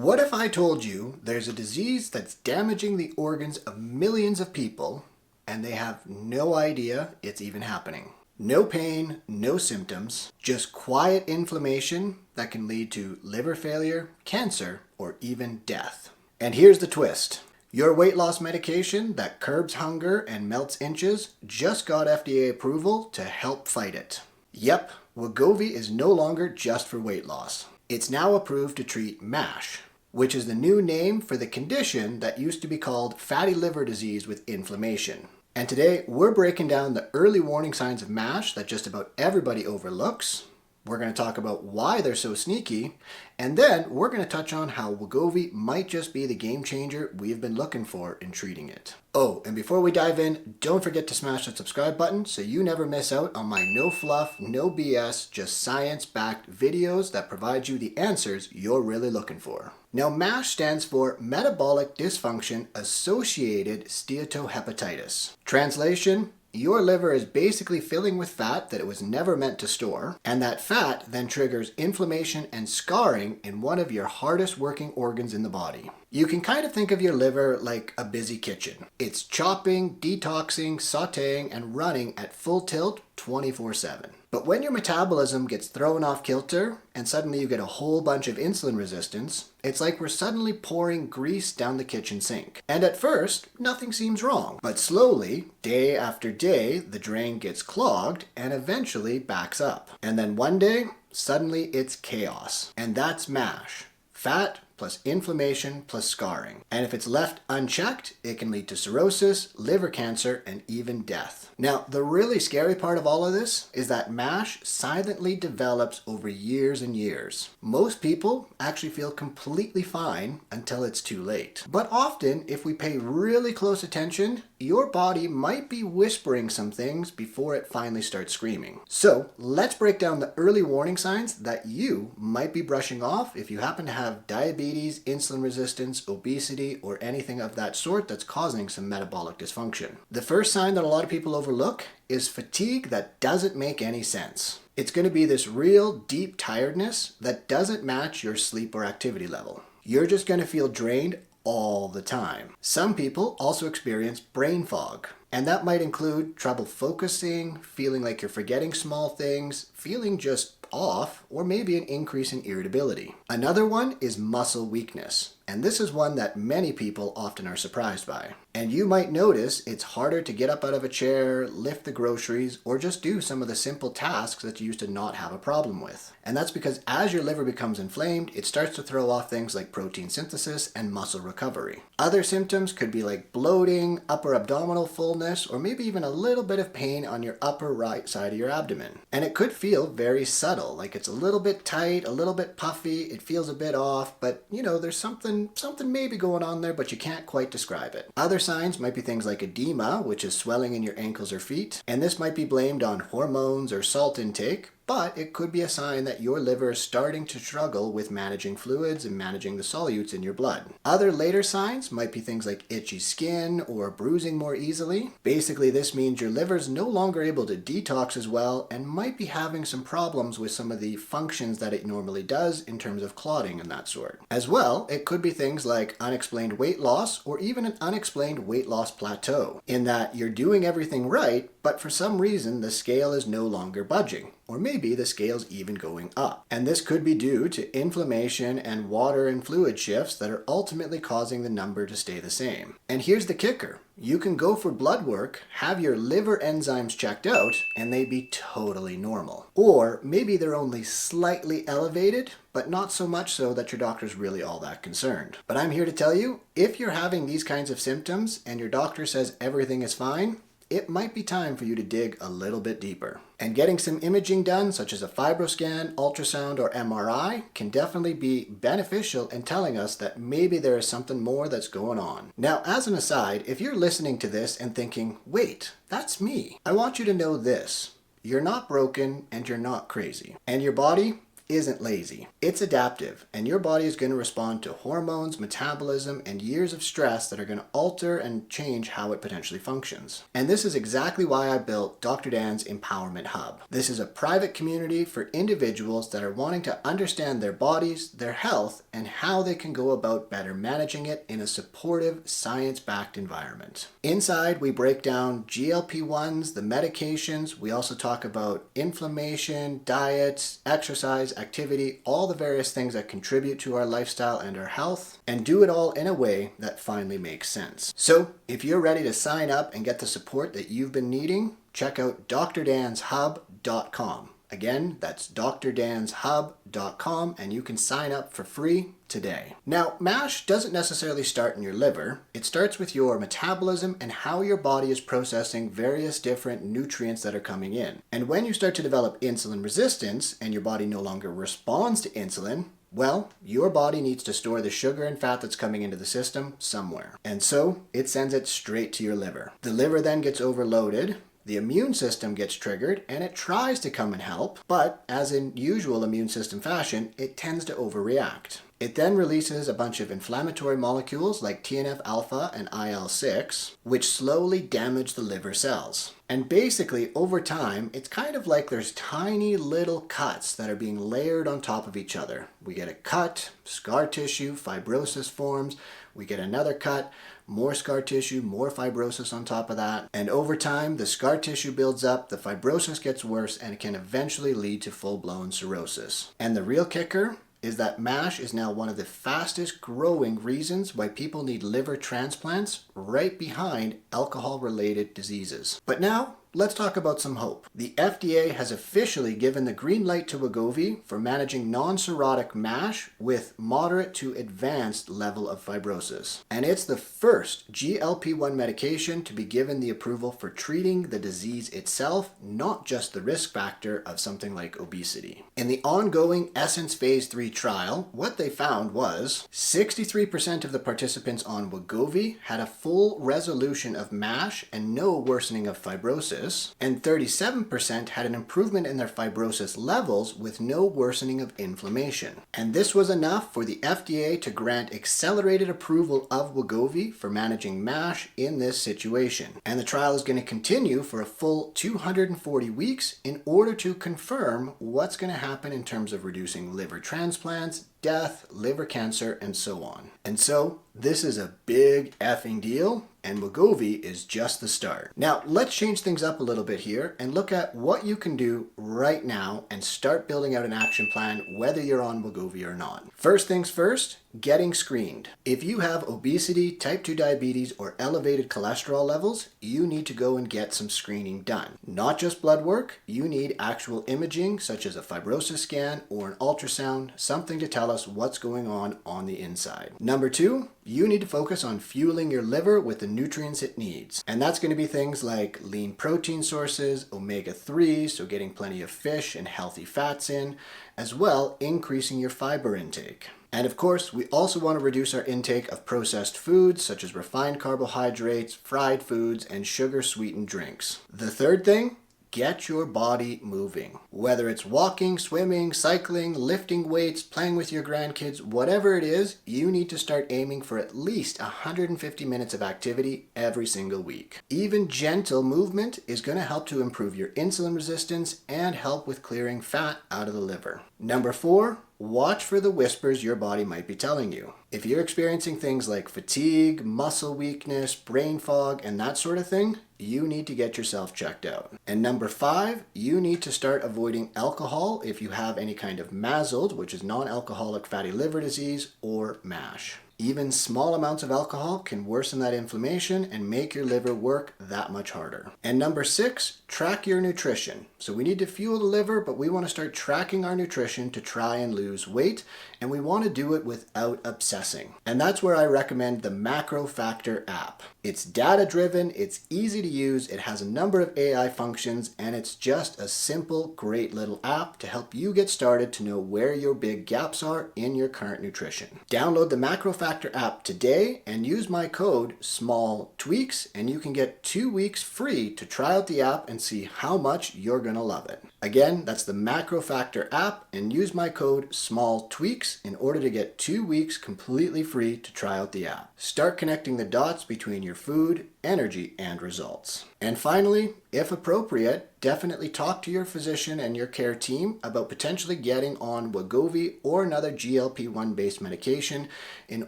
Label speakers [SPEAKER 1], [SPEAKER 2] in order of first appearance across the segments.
[SPEAKER 1] What if I told you there's a disease that's damaging the organs of millions of people and they have no idea it's even happening? No pain, no symptoms, just quiet inflammation that can lead to liver failure, cancer, or even death. And here's the twist. Your weight loss medication that curbs hunger and melts inches just got FDA approval to help fight it. Yep, Wegovy is no longer just for weight loss. It's now approved to treat MASH, which is the new name for the condition that used to be called fatty liver disease with inflammation. And today we're breaking down the early warning signs of MASH that just about everybody overlooks. We're going to talk about why they're so sneaky, and then we're going to touch on how Wegovy might just be the game changer we've been looking for in treating it. Oh, and before we dive in, don't forget to smash that subscribe button so you never miss out on my no fluff, no BS, just science-backed videos that provide you the answers you're really looking for. Now, MASH stands for Metabolic Dysfunction Associated Steatohepatitis. Translation: your liver is basically filling with fat that it was never meant to store, and that fat then triggers inflammation and scarring in one of your hardest working organs in the body. You can kind of think of your liver like a busy kitchen. It's chopping, detoxing, sautéing, and running at full tilt 24/7. But when your metabolism gets thrown off kilter and suddenly you get a whole bunch of insulin resistance, it's like we're suddenly pouring grease down the kitchen sink. And at first, nothing seems wrong. But slowly, day after day, the drain gets clogged and eventually backs up. And then one day, suddenly it's chaos. And that's MASH. Fat plus inflammation plus scarring. And if it's left unchecked, it can lead to cirrhosis, liver cancer, and even death. Now, the really scary part of all of this is that MASH silently develops over years and years. Most people actually feel completely fine until it's too late. But often, if we pay really close attention, your body might be whispering some things before it finally starts screaming. So, let's break down the early warning signs that you might be brushing off if you happen to have diabetes, insulin resistance, obesity, or anything of that sort that's causing some metabolic dysfunction. The first sign that a lot of people overlook is fatigue that doesn't make any sense. It's going to be this real deep tiredness that doesn't match your sleep or activity level. You're just going to feel drained all the time. Some people also experience brain fog, and that might include trouble focusing, feeling like you're forgetting small things, feeling just off, or maybe an increase in irritability. Another one is muscle weakness, and this is one that many people often are surprised by. And you might notice it's harder to get up out of a chair, lift the groceries, or just do some of the simple tasks that you used to not have a problem with. And that's because as your liver becomes inflamed, it starts to throw off things like protein synthesis and muscle recovery. Other symptoms could be like bloating, upper-abdominal fullness, or maybe even a little bit of pain on your upper right side of your abdomen. And it could feel very subtle, like it's a little bit tight, a little bit puffy, it feels a bit off, but there's something maybe going on there, but you can't quite describe it. Other signs might be things like edema, which is swelling in your ankles or feet, and this might be blamed on hormones or salt intake, but it could be a sign that your liver is starting to struggle with managing fluids and managing the solutes in your blood. Other later signs might be things like itchy skin or bruising more easily. Basically, this means your liver is no longer able to detox as well and might be having some problems with some of the functions that it normally does in terms of clotting and that sort. As well, it could be things like unexplained weight loss or even an unexplained weight loss plateau, in that you're doing everything right, but for some reason the scale is no longer budging. Or maybe the scale's even going up. And this could be due to inflammation and water and fluid shifts that are ultimately causing the number to stay the same. And here's the kicker. You can go for blood work, have your liver enzymes checked out, and they'd be totally normal. Or maybe they're only slightly elevated, but not so much so that your doctor's really all that concerned. But I'm here to tell you, if you're having these kinds of symptoms and your doctor says everything is fine, it might be time for you to dig a little bit deeper. And getting some imaging done, such as a fibroscan, ultrasound, or MRI, can definitely be beneficial in telling us that maybe there is something more that's going on. Now, as an aside, if you're listening to this and thinking, wait, that's me, I want you to know this. You're not broken and you're not crazy. And your body, isn't lazy. It's adaptive, and your body is going to respond to hormones, metabolism, and years of stress that are going to alter and change how it potentially functions. And this is exactly why I built Dr. Dan's Empowerment Hub. This is a private community for individuals that are wanting to understand their bodies, their health, and how they can go about better managing it in a supportive, science-backed environment. Inside, we break down GLP-1s, the medications. We also talk about inflammation, diets, exercise, activity, all the various things that contribute to our lifestyle and our health, and do it all in a way that finally makes sense. So, if you're ready to sign up and get the support that you've been needing, check out drdanshub.com. Again, that's drdanshub.com, and you can sign up for free today. Now, MASH doesn't necessarily start in your liver. It starts with your metabolism and how your body is processing various different nutrients that are coming in. And when you start to develop insulin resistance and your body no longer responds to insulin, well, your body needs to store the sugar and fat that's coming into the system somewhere. And so it sends it straight to your liver. The liver then gets overloaded. The immune system gets triggered and it tries to come and help, but as in usual immune system fashion, it tends to overreact. It then releases a bunch of inflammatory molecules like TNF-alpha and IL-6, which slowly damage the liver cells. And basically, over time, it's kind of like there's tiny little cuts that are being layered on top of each other. We get a cut, scar tissue, fibrosis forms, we get another cut, more scar tissue, more fibrosis on top of that. And over time, the scar tissue builds up, the fibrosis gets worse, and it can eventually lead to full-blown cirrhosis. And the real kicker is that MASH is now one of the fastest growing reasons why people need liver transplants, right behind alcohol-related diseases. But now, let's talk about some hope. The FDA has officially given the green light to Wegovy for managing non-cirrhotic MASH with moderate to advanced level of fibrosis. And it's the first GLP-1 medication to be given the approval for treating the disease itself, not just the risk factor of something like obesity. In the ongoing Essence Phase 3 trial, what they found was 63% of the participants on Wegovy had a full resolution of MASH and no worsening of fibrosis, and 37% had an improvement in their fibrosis levels with no worsening of inflammation. And this was enough for the FDA to grant accelerated approval of Wegovy for managing MASH in this situation. And the trial is going to continue for a full 240 weeks in order to confirm what's going to happen in terms of reducing liver transplants, death, liver cancer, and so on. And so, this is a big effing deal, and Wegovy is just the start. Now, let's change things up a little bit here and look at what you can do right now and start building out an action plan whether you're on Wegovy or not. First things first, getting screened. If you have obesity, type 2 diabetes, or elevated cholesterol levels, you need to go and get some screening done. Not just blood work, you need actual imaging such as a fibrosis scan or an ultrasound, something to tell us what's going on the inside. Number 2, you need to focus on fueling your liver with the nutrients it needs. And that's going to be things like lean protein sources, omega-3, so getting plenty of fish and healthy fats in, as well increasing your fiber intake. And of course, we also want to reduce our intake of processed foods such as refined carbohydrates, fried foods, and sugar-sweetened drinks. The third thing, get your body moving. Whether it's walking, swimming, cycling, lifting weights, playing with your grandkids, whatever it is, you need to start aiming for at least 150 minutes of activity every single week. Even gentle movement is going to help to improve your insulin resistance and help with clearing fat out of the liver. Number 4, watch for the whispers your body might be telling you. If you're experiencing things like fatigue, muscle weakness, brain fog, and that sort of thing, you need to get yourself checked out. And number 5, you need to start avoiding alcohol if you have any kind of MASLD, which is non-alcoholic fatty liver disease, or MASH. Even small amounts of alcohol can worsen that inflammation and make your liver work that much harder. And number 6, track your nutrition. So we need to fuel the liver, but we want to start tracking our nutrition to try and lose weight, and we want to do it without obsessing. And that's where I recommend the Macrofactor app. It's data-driven, it's easy to use, it has a number of AI functions, and it's just a simple, great little app to help you get started to know where your big gaps are in your current nutrition. Download the Macrofactor app today and use my code SMALLTWEAKS, and you can get 2 weeks free to try out the app and see how much you're gonna love it. Again, that's the Macrofactor app, and use my code SMALLTWEAKS in order to get 2 weeks completely free to try out the app. Start connecting the dots between your food, energy, and results. And finally, if appropriate, definitely talk to your physician and your care team about potentially getting on Wegovy or another GLP-1 based medication in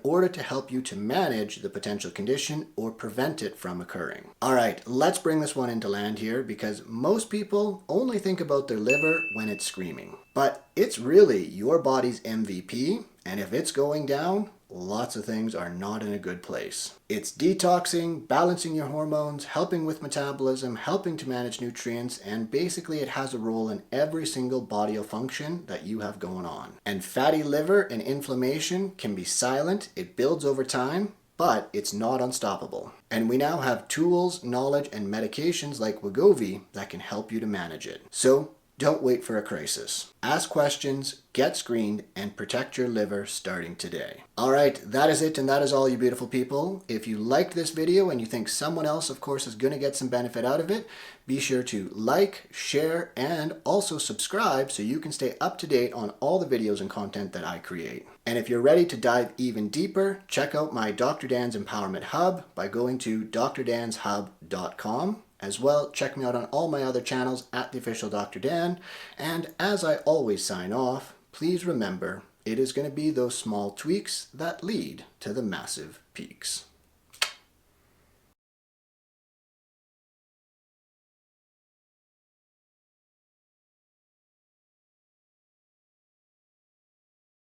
[SPEAKER 1] order to help you to manage the potential condition or prevent it from occurring. All right, let's bring this one into land here, because most people only think about their liver when it's screaming. But it's really your body's MVP, and if it's going down, lots of things are not in a good place. It's detoxing, balancing your hormones, helping with metabolism, helping to manage nutrients, and basically it has a role in every single body function that you have going on. And fatty liver and inflammation can be silent, it builds over time, but it's not unstoppable. And we now have tools, knowledge, and medications like Wegovy that can help you to manage it. So don't wait for a crisis. Ask questions, get screened, and protect your liver starting today. All right, that is it, and that is all, you beautiful people. If you liked this video and you think someone else, of course, is going to get some benefit out of it, be sure to like, share, and also subscribe so you can stay up to date on all the videos and content that I create. And if you're ready to dive even deeper, check out my Dr. Dan's Empowerment Hub by going to drdanshub.com. As well, check me out on all my other channels at the official Dr. Dan. And as I always sign off, please remember, it is going to be those small tweaks that lead to the massive peaks.